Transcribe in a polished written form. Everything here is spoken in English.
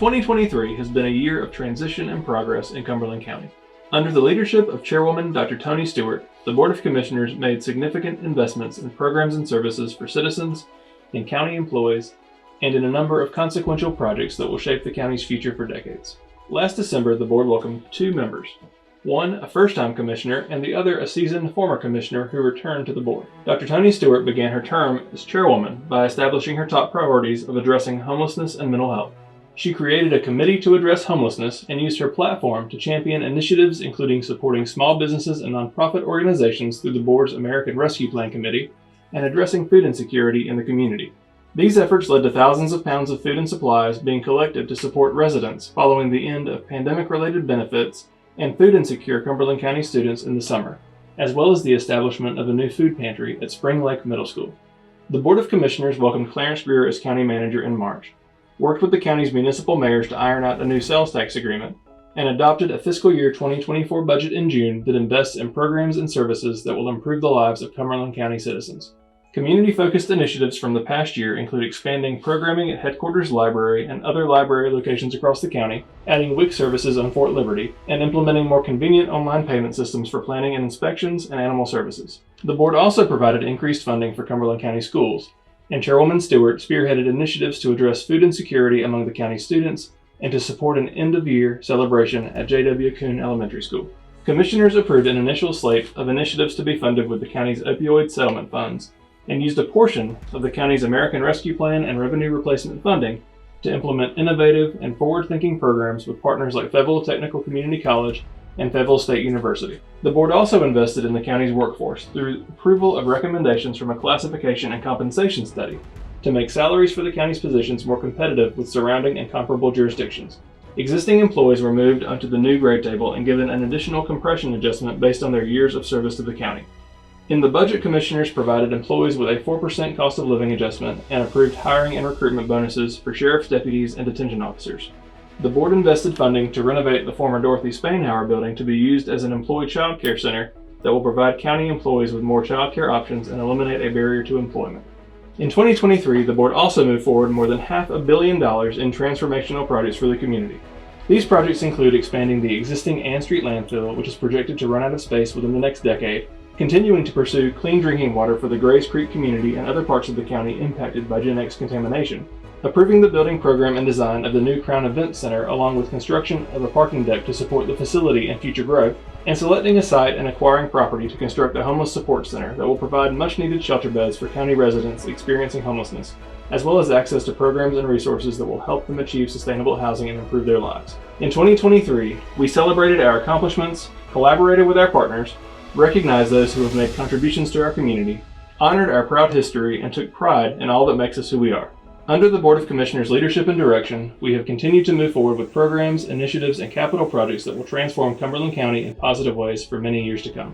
2023 has been a year of transition and progress in Cumberland County. Under the leadership of Chairwoman Dr. Tony Stewart, the Board of Commissioners made significant investments in programs and services for citizens, in county employees, and in a number of consequential projects that will shape the county's future for decades. Last December, the board welcomed 2 members. One, a first-time commissioner, and the other, a seasoned former commissioner who returned to the board. Dr. Tony Stewart began her term as chairwoman by establishing her top priorities of addressing homelessness and mental health. She created a committee to address homelessness and used her platform to champion initiatives including supporting small businesses and nonprofit organizations through the board's American Rescue Plan Committee and addressing food insecurity in the community. These efforts led to thousands of pounds of food and supplies being collected to support residents following the end of pandemic-related benefits and food insecure Cumberland County students in the summer, as well as the establishment of a new food pantry at Spring Lake Middle School. The Board of Commissioners welcomed Clarence Greer as county manager in March, worked with the county's municipal mayors to iron out a new sales tax agreement, and adopted a fiscal year 2024 budget in June that invests in programs and services that will improve the lives of Cumberland County citizens. Community-focused initiatives from the past year include expanding programming at Headquarters Library and other library locations across the county, adding WIC services on Fort Liberty, and implementing more convenient online payment systems for planning and inspections and animal services. The board also provided increased funding for Cumberland County schools, and Chairwoman Stewart spearheaded initiatives to address food insecurity among the county students and to support an end-of-year celebration at J.W. Kuhn Elementary School. Commissioners approved an initial slate of initiatives to be funded with the county's opioid settlement funds, and used a portion of the county's American Rescue Plan and revenue replacement funding to implement innovative and forward-thinking programs with partners like Fayetteville Technical Community College and Fayetteville State University. The board also invested in the county's workforce through approval of recommendations from a classification and compensation study to make salaries for the county's positions more competitive with surrounding and comparable jurisdictions. Existing employees were moved onto the new grade table and given an additional compression adjustment based on their years of service to the county. In the budget, commissioners provided employees with a 4% cost of living adjustment and approved hiring and recruitment bonuses for sheriff's deputies and detention officers. The board invested funding to renovate the former Dorothy Spainhauer building to be used as an employee child care center that will provide county employees with more child care options and eliminate a barrier to employment. In 2023, the board also moved forward more than $500 million in transformational projects for the community. These projects include expanding the existing Ann Street landfill, which is projected to run out of space within the next decade, continuing to pursue clean drinking water for the Grays Creek community and other parts of the county impacted by Gen X contamination, approving the building program and design of the new Crown Event Center along with construction of a parking deck to support the facility and future growth, and selecting a site and acquiring property to construct a homeless support center that will provide much-needed shelter beds for county residents experiencing homelessness, as well as access to programs and resources that will help them achieve sustainable housing and improve their lives. In 2023, we celebrated our accomplishments, collaborated with our partners, recognized those who have made contributions to our community, honored our proud history, and took pride in all that makes us who we are. Under the Board of Commissioners' leadership and direction, we have continued to move forward with programs, initiatives, and capital projects that will transform Cumberland County in positive ways for many years to come.